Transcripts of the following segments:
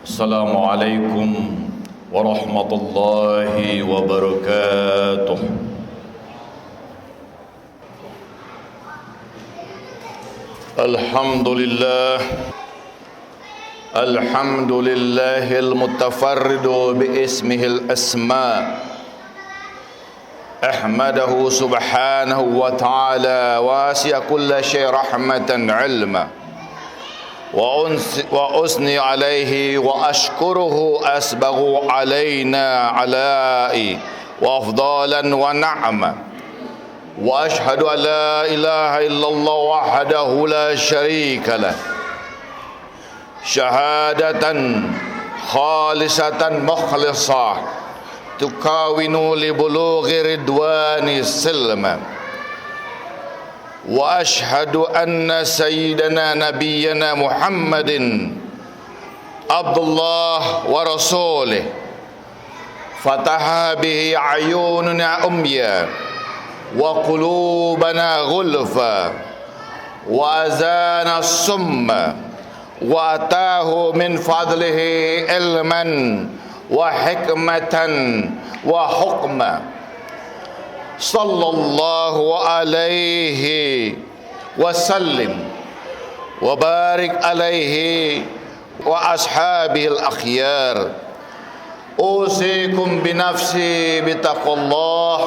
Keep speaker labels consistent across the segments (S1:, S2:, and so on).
S1: Assalamualaikum warahmatullahi wabarakatuh. Alhamdulillahil mutafarridu biismihil asma. Ahmadahu subhanahu wa ta'ala wasi'a kulla syai' rahmatan ilma. وأثني عليه وأشكره أسبغ علينا علائي وأفضالا ونعمة وأشهد أن لا إله إلا الله وحده لا شريك له شهادة خالصة مخلصة تكاون لبلوغ رضوان السلم وأشهد أن سيدنا نبينا محمد عبد الله ورسوله فتح به عيوننا عميا وقلوبنا غلفا وأزان الصم وأتاه من فضله علما وحكمة وحكما صلى الله عليه وسلم وبارك عليه وأصحابه الأخيار أوصيكم بنفسي بتقوى الله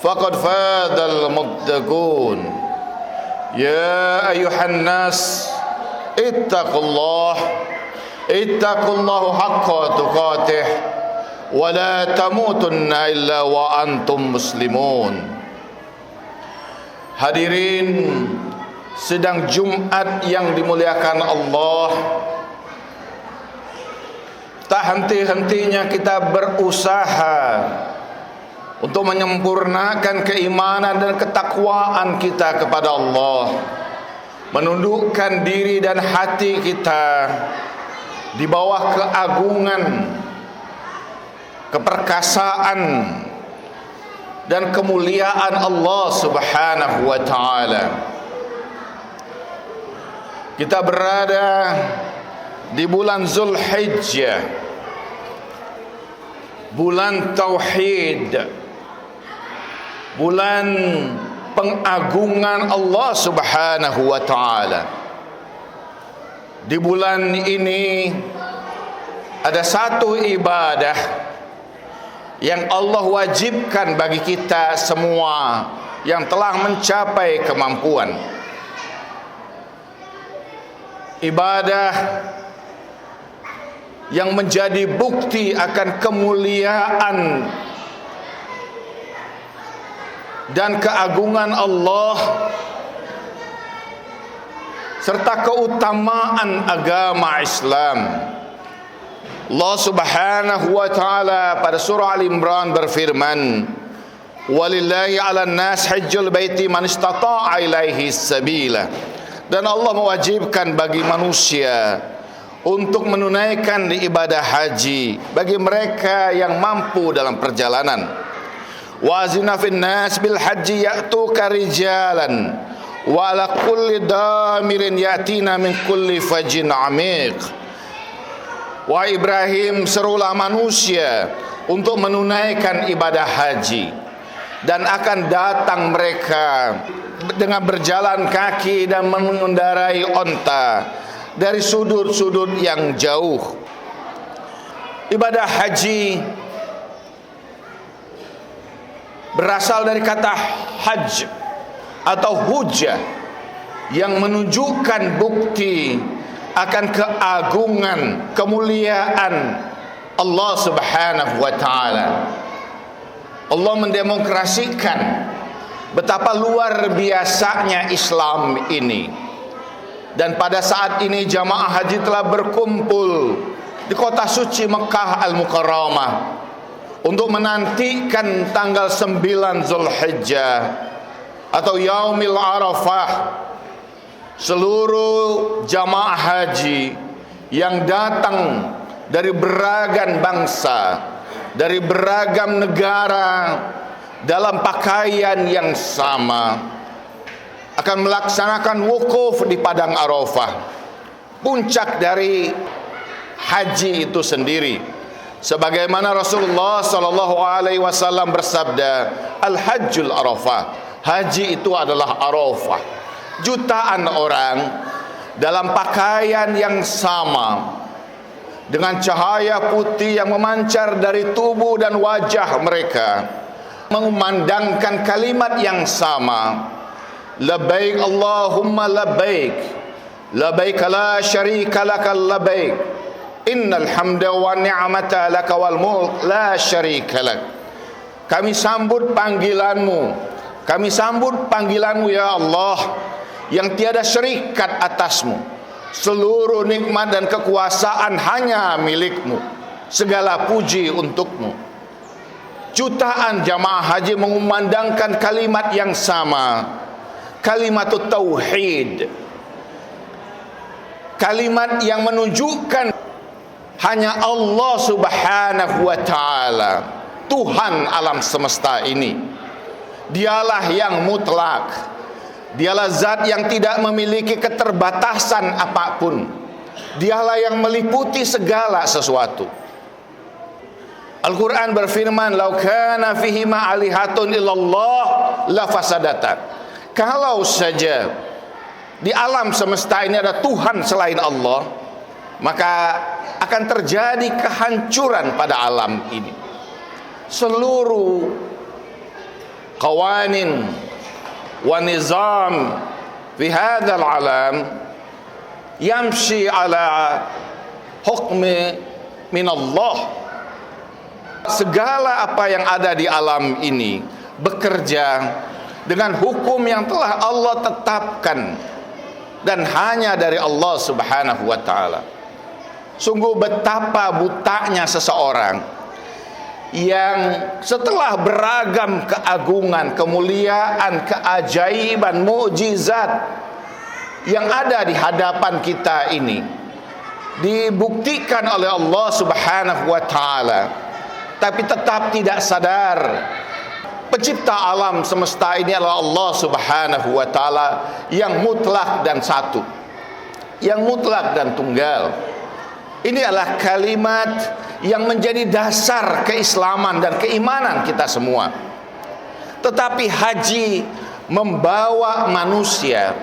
S1: فقد فاز المتقون يا أيها الناس اتقوا الله حق تقاته ولا تموتن إلا وأنتم مسلمون. Hadirin sidang Jumat yang dimuliakan Allah, tak henti-hentinya kita berusaha untuk menyempurnakan keimanan dan ketakwaan kita kepada Allah, menundukkan diri dan hati kita di bawah keagungan, keperkasaan dan kemuliaan Allah Subhanahu wa ta'ala. Kita berada di bulan Zulhijjah, bulan tauhid, bulan pengagungan Allah Subhanahu wa ta'ala. Di bulan ini ada satu ibadah yang Allah wajibkan bagi kita semua yang telah mencapai kemampuan. Ibadah yang menjadi bukti akan kemuliaan dan keagungan Allah serta keutamaan agama Islam. Allah Subhanahu wa ta'ala pada surah Al-Imran berfirman, walillahi 'alan nas hajjul baiti man istata'a ilaihi sabila. Dan Allah mewajibkan bagi manusia untuk menunaikan ibadah haji bagi mereka yang mampu dalam perjalanan. Wa azina fin nas bil haji ya'tuka rijalan wa ala kulli damirin yatina min kulli fajin 'amiq. Wahai Ibrahim, serulah manusia untuk menunaikan ibadah haji, dan akan datang mereka dengan berjalan kaki dan mengendarai onta dari sudut-sudut yang jauh. Ibadah haji berasal dari kata hajj atau hujjah yang menunjukkan bukti akan keagungan, kemuliaan Allah Subhanahu wa ta'ala. Allah mendemokrasikan betapa luar biasanya Islam ini. Dan pada saat ini jamaah haji telah berkumpul di kota suci Mekah Al-Mukarramah untuk menantikan tanggal 9 Zulhijjah atau Yaumil Arafah. Seluruh jamaah haji yang datang dari beragam bangsa, dari beragam negara dalam pakaian yang sama akan melaksanakan wukuf di padang Arafah, puncak dari haji itu sendiri. Sebagaimana Rasulullah sallallahu alaihi wasallam bersabda, Al-Hajjul Arafah. Haji itu adalah Arafah. Jutaan orang dalam pakaian yang sama, dengan cahaya putih yang memancar dari tubuh dan wajah mereka, mengumandangkan kalimat yang sama, labbaik Allahumma labbaik, labbaik la syarika lakal labbaik, innal hamda wa ni'mata laka wal mulk la syarika lak. Kami sambut panggilanmu, kami sambut panggilanmu ya Allah, yang tiada syarikat atasmu. Seluruh nikmat dan kekuasaan hanya milikmu. Segala puji untukmu. Jutaan jamaah haji mengumandangkan kalimat yang sama, kalimat tauhid, kalimat yang menunjukkan hanya Allah subhanahu wa ta'ala, Tuhan alam semesta ini. Dialah yang mutlak, dialah zat yang tidak memiliki keterbatasan apapun. Dialah yang meliputi segala sesuatu. Al-Quran berfirman, "Lau kana fihi ma'alihatun illallah la fasadata." Kalau saja di alam semesta ini ada Tuhan selain Allah, maka akan terjadi kehancuran pada alam ini. Seluruh qawanin wa nizam fi hadzal alam yamshi ala hukmi min Allah. Segala apa yang ada di alam ini bekerja dengan hukum yang telah Allah tetapkan dan hanya dari Allah subhanahu wa ta'ala. Sungguh betapa butanya seseorang yang setelah beragam keagungan, kemuliaan, keajaiban, mukjizat yang ada di hadapan kita ini dibuktikan oleh Allah subhanahu wa ta'ala, tapi tetap tidak sadar pencipta alam semesta ini adalah Allah subhanahu wa ta'ala yang mutlak dan satu, yang mutlak dan tunggal. Ini adalah kalimat yang menjadi dasar keislaman dan keimanan kita semua. Tetapi haji membawa manusia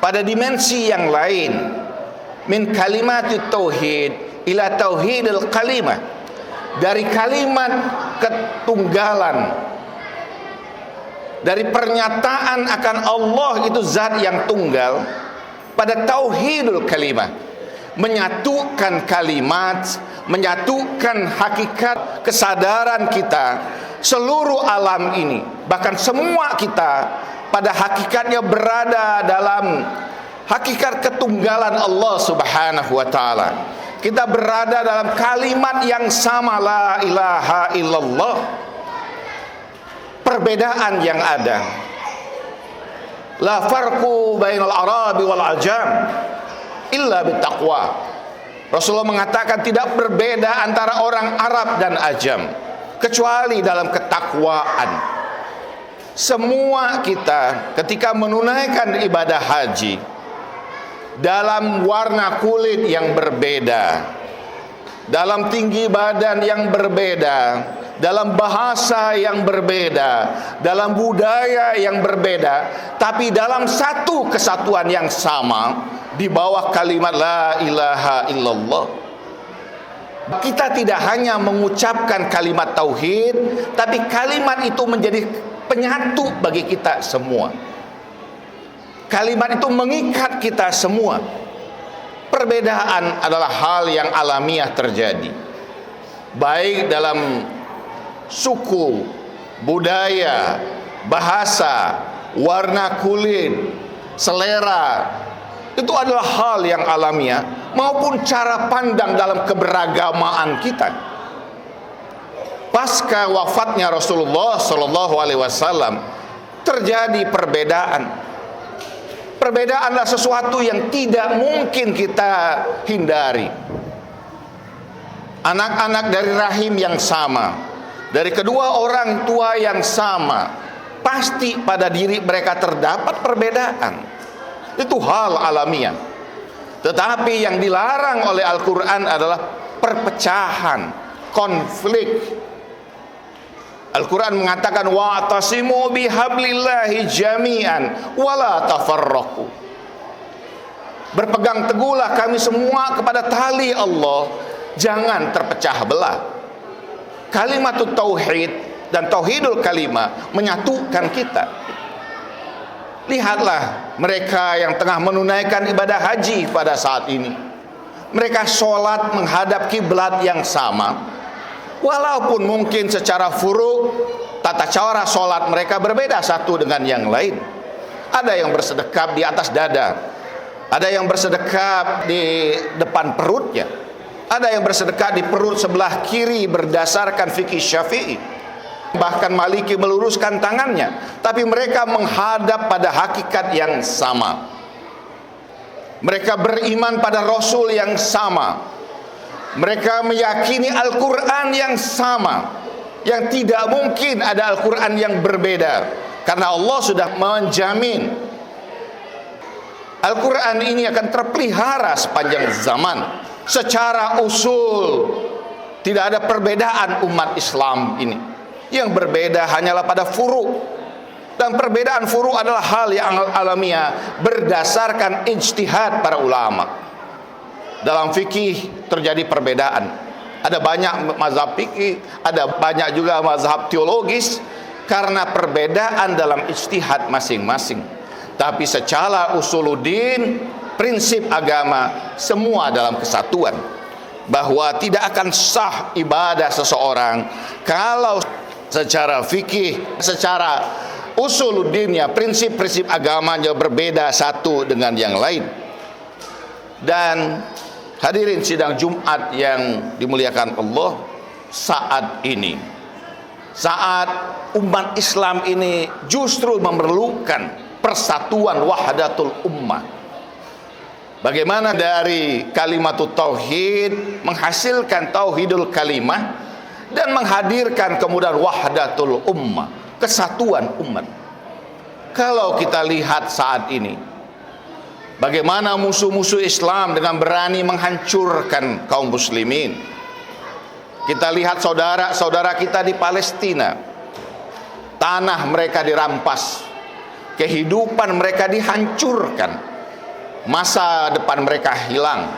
S1: pada dimensi yang lain, min kalimat tauhid ila tauhidil kalimah, dari kalimat ketunggalan, dari pernyataan akan Allah itu zat yang tunggal, pada tauhidul kalimah, menyatukan kalimat, menyatukan hakikat kesadaran kita. Seluruh alam ini, bahkan semua kita pada hakikatnya berada dalam hakikat ketunggalan Allah subhanahu wa ta'ala. Kita berada dalam kalimat yang sama, la ilaha illallah. Perbedaan yang ada, la farqu bainal arabi wal ajam illa bittaqwa. Rasulullah mengatakan tidak berbeda antara orang Arab dan Ajam kecuali dalam ketakwaan. Semua kita ketika menunaikan ibadah haji dalam warna kulit yang berbeda, dalam tinggi badan yang berbeda, dalam bahasa yang berbeda, dalam budaya yang berbeda, tapi dalam satu kesatuan yang sama di bawah kalimat la ilaha illallah. Kita tidak hanya mengucapkan kalimat tauhid, tapi kalimat itu menjadi penyatu bagi kita semua. Kalimat itu mengikat kita semua. Perbedaan adalah hal yang alamiah terjadi, baik dalam suku, budaya, bahasa, warna kulit, selera. Itu adalah hal yang alamiah, maupun cara pandang dalam keberagamaan kita. Pasca wafatnya Rasulullah sallallahu alaihi wasallam terjadi perbedaan. Perbedaan adalah sesuatu yang tidak mungkin kita hindari. Anak-anak dari rahim yang sama, dari kedua orang tua yang sama, pasti pada diri mereka terdapat perbedaan. Itu hal alamiah. Tetapi yang dilarang oleh Al-Quran adalah perpecahan, konflik. Al-Quran mengatakan wa'tasimu bihablillahi jami'an wala tafarraqu. Berpegang teguhlah kami semua kepada tali Allah, jangan terpecah belah. Kalimatut tauhid dan tauhidul kalimah menyatukan kita. Lihatlah mereka yang tengah menunaikan ibadah haji pada saat ini. Mereka sholat menghadap kiblat yang sama. Walaupun mungkin secara furu' tata cara sholat mereka berbeda satu dengan yang lain. Ada yang bersedekap di atas dada, ada yang bersedekap di depan perutnya, ada yang bersedekap di perut sebelah kiri berdasarkan fikih Syafi'i. Bahkan Maliki meluruskan tangannya, tapi mereka menghadap pada hakikat yang sama. Mereka beriman pada Rasul yang sama. Mereka meyakini Al-Quran yang sama, yang tidak mungkin ada Al-Quran yang berbeda, karena Allah sudah menjamin Al-Quran ini akan terpelihara sepanjang zaman. Secara usul tidak ada perbedaan umat Islam ini. Yang berbeda hanyalah pada furu', dan perbedaan furu' adalah hal yang alamiah berdasarkan ijtihad para ulama. Dalam fikih terjadi perbedaan, ada banyak mazhab fikih, ada banyak juga mazhab teologis, karena perbedaan dalam ijtihad masing-masing. Tapi secara usuluddin, prinsip agama, semua dalam kesatuan, bahwa tidak akan sah ibadah seseorang kalau secara fikih, secara usuluddinnya, prinsip-prinsip agamanya berbeda satu dengan yang lain. Dan hadirin sidang Jumat yang dimuliakan Allah, saat ini, saat umat Islam ini justru memerlukan persatuan wahdatul ummah. Bagaimana dari kalimatut tauhid menghasilkan tauhidul kalimah dan menghadirkan kemudian wahdatul ummah, kesatuan umat. Kalau kita lihat saat ini, bagaimana musuh-musuh Islam dengan berani menghancurkan kaum muslimin. Kita lihat saudara-saudara kita di Palestina, tanah mereka dirampas, kehidupan mereka dihancurkan, masa depan mereka hilang.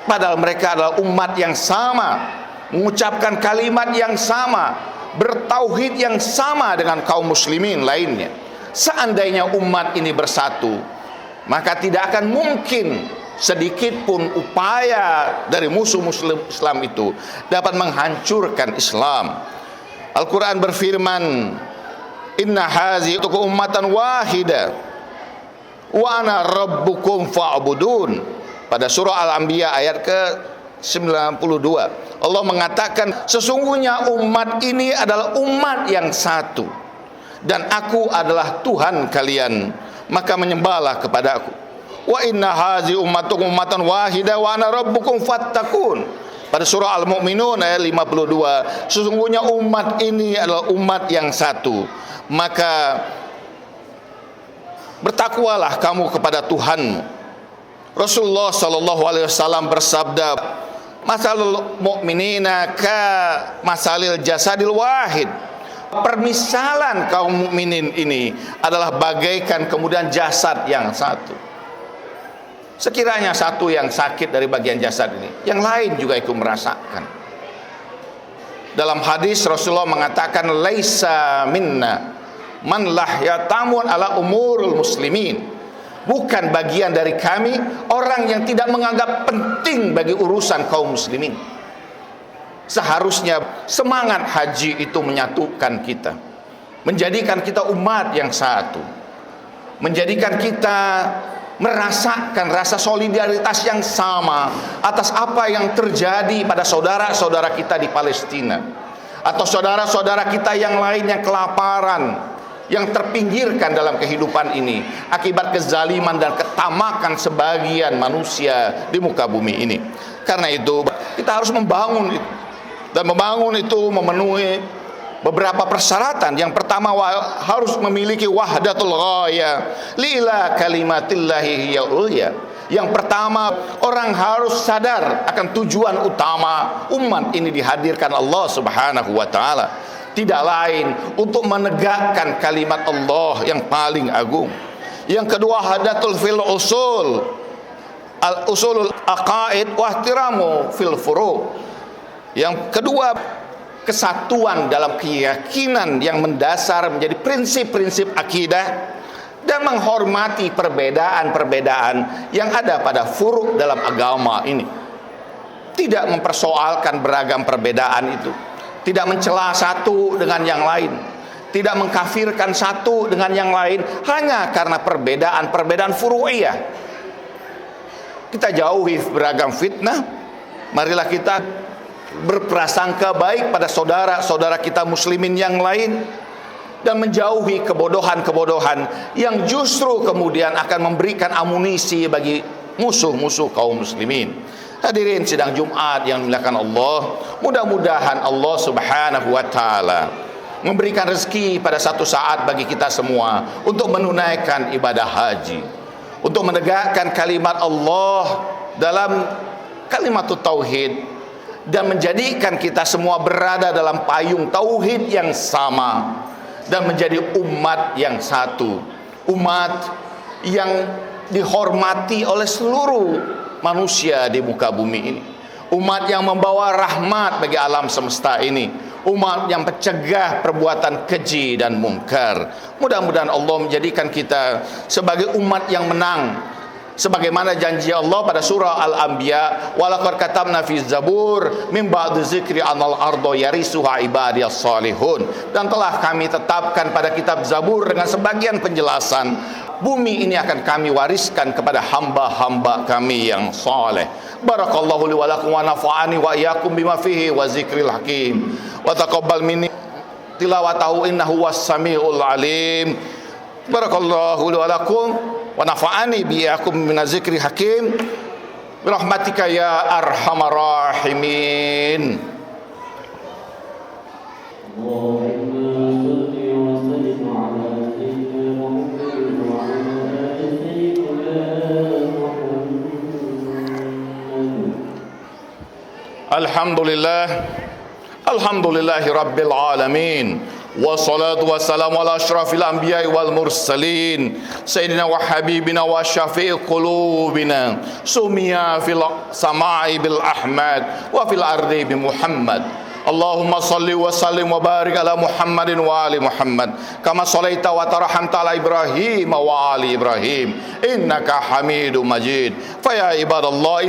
S1: Padahal mereka adalah umat yang sama, mengucapkan kalimat yang sama, bertauhid yang sama dengan kaum muslimin lainnya. Seandainya umat ini bersatu, maka tidak akan mungkin sedikit pun upaya dari musuh muslim Islam itu dapat menghancurkan Islam. Al-Quran berfirman, inna hazihi ummatan wahida wa ana rabbukum fa'budun. Pada surah Al-Anbiya ayat ke-92, Allah mengatakan, sesungguhnya umat ini adalah umat yang satu, dan aku adalah Tuhan kalian, maka menyembahlah kepada aku. Wa inna hazi ummatukum ummatan wahida wa ana rabbukum fattakun. Pada surah Al-Mu'minun ayat 52, sesungguhnya umat ini adalah umat yang satu, maka bertakwalah kamu kepada Tuhanmu. Rasulullah sallallahu alaihi wasallam bersabda, masalul mu'minina ka masalil jasadil wahid. Permisalan kaum mukminin ini adalah bagaikan kemudian jasad yang satu. Sekiranya satu yang sakit dari bagian jasad ini, yang lain juga ikut merasakan. Dalam hadis Rasulullah mengatakan, laisa minna man lahyatamun ala umurul muslimin. Bukan bagian dari kami orang yang tidak menganggap penting bagi urusan kaum muslimin. Seharusnya semangat haji itu menyatukan kita, menjadikan kita umat yang satu, menjadikan kita merasakan rasa solidaritas yang sama atas apa yang terjadi pada saudara-saudara kita di Palestina, atau saudara-saudara kita yang lain yang kelaparan, yang terpinggirkan dalam kehidupan ini akibat kezaliman dan ketamakan sebagian manusia di muka bumi ini. Karena itu kita harus membangun itu, dan membangun itu memenuhi beberapa persyaratan. Yang pertama, harus memiliki wahdatul ghaya lila kalimatillahi hiya ulya. Yang pertama, orang harus sadar akan tujuan utama umat ini dihadirkan Allah Subhanahu wa taala. Tidak lain untuk menegakkan kalimat Allah yang paling agung. Yang kedua, hadatul fil usulul aqaid wa ihtiramu fil furu'. Yang kedua, kesatuan dalam keyakinan yang mendasar menjadi prinsip-prinsip akidah, dan menghormati perbedaan-perbedaan yang ada pada furu' dalam agama ini. Tidak mempersoalkan beragam perbedaan itu, tidak mencela satu dengan yang lain, tidak mengkafirkan satu dengan yang lain hanya karena perbedaan-perbedaan furu'iyah. Kita jauhi beragam fitnah. Marilah kita berprasangka baik pada saudara-saudara kita muslimin yang lain, dan menjauhi kebodohan-kebodohan yang justru kemudian akan memberikan amunisi bagi musuh-musuh kaum muslimin. Hadirin sidang Jumat yang dimuliakan Allah, mudah-mudahan Allah Subhanahu wa taala memberikan rezeki pada satu saat bagi kita semua untuk menunaikan ibadah haji, untuk menegakkan kalimat Allah dalam kalimatut tauhid, dan menjadikan kita semua berada dalam payung tauhid yang sama, dan menjadi umat yang satu, umat yang dihormati oleh seluruh manusia di muka bumi ini, umat yang membawa rahmat bagi alam semesta ini, umat yang mencegah perbuatan keji dan mungkar. Mudah-mudahan Allah menjadikan kita sebagai umat yang menang, sebagaimana janji Allah pada surah Al-Anbiya, walaqad katabna fi zabur min ba'di zikri anal ardo yarisuha ibadiyas salihun. Dan telah kami tetapkan pada kitab Zabur dengan sebagian penjelasan, bumi ini akan kami wariskan kepada hamba-hamba kami yang saleh. Barakallahu li wa lakum wa nafa'ani wa iyyakum bima fihi wa zikril hakim wa taqabbal minni tilawatahu innahu was-sami'ul alim. Barakallahu li wa lakum wa nafa'ani biyakum minaz zikri hakim birahmatika ya arhamar rahimin. Alhamdulillah, alhamdulillahi rabbil alamin, wassalatu wassalamu ala asyrafil anbiya'i wal mursalin sayyidina wa habibina wa syafi'i qulubina sumiya fil sama'i bil ahmad wa fil ardi bi Muhammad. Allahumma salli wa sallim wa barik ala Muhammadin wa ali Muhammad kama sallaita wa tarhamta ala Ibrahim wa ali Ibrahim innaka Hamidum Majid. Fa ya ibadallah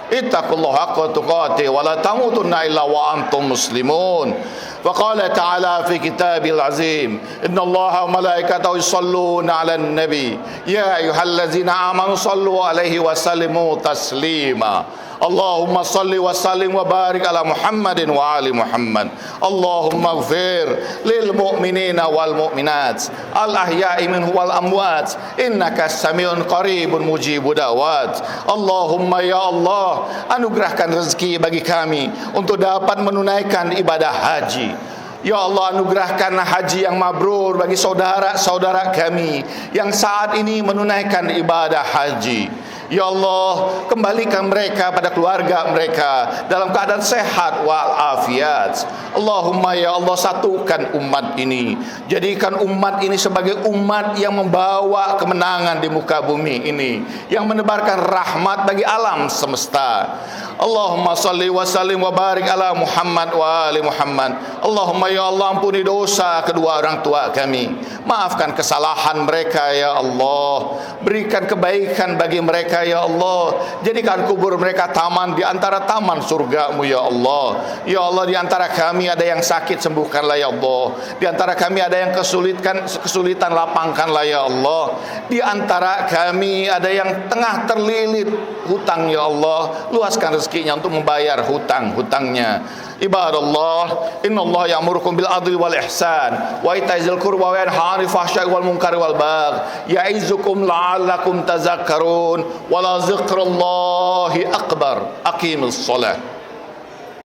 S1: ittaqullah haqqa tuqatih wa la tamutunna illa wa antum muslimun. وقال تعالى في كتابه العظيم إن الله وملائكته يصلون على النبي يا أيها الذين آمنوا صلوا عليه وسلموا تسليما. اللهم صل وسلم وبارك على محمد وآل محمد. اللهم اغفر للمؤمنين والمؤمنات الأحياء منهم والأموات إنك سميع قريب مجيب دعوات. Allahumma ya Allah, anugerahkan rezeki bagi kami untuk dapat menunaikan ibadah haji. Ya Allah, anugerahkan haji yang mabrur bagi saudara-saudara kami yang saat ini menunaikan ibadah haji. Ya Allah, kembalikan mereka pada keluarga mereka dalam keadaan sehat walafiat. Allahumma ya Allah, satukan umat ini, jadikan umat ini sebagai umat yang membawa kemenangan di muka bumi ini, yang menebarkan rahmat bagi alam semesta. Allahumma salli wa sallim wa barik ala Muhammad wa ali Muhammad. Allahumma ya Allah, ampuni dosa kedua orang tua kami, maafkan kesalahan mereka ya Allah, berikan kebaikan bagi mereka ya Allah, jadikan kubur mereka taman di antara taman surgamu ya Allah. Ya Allah, di antara kami ada yang sakit, sembuhkanlah ya Allah. Di antara kami ada yang kesulitan, lapangkanlah ya Allah. Di antara kami ada yang tengah terlilit hutang ya Allah, luaskan rezekinya untuk membayar hutang-hutangnya. Ibadallah, innallaha ya'murukum bil adli wal ihsan wa itaizil qurba wa yanha 'anil fahsya'i wal munkari wal baghi ya'izukum la'allakum tadhakkarun wa la dzikrullahi akbar. Aqimus shalah.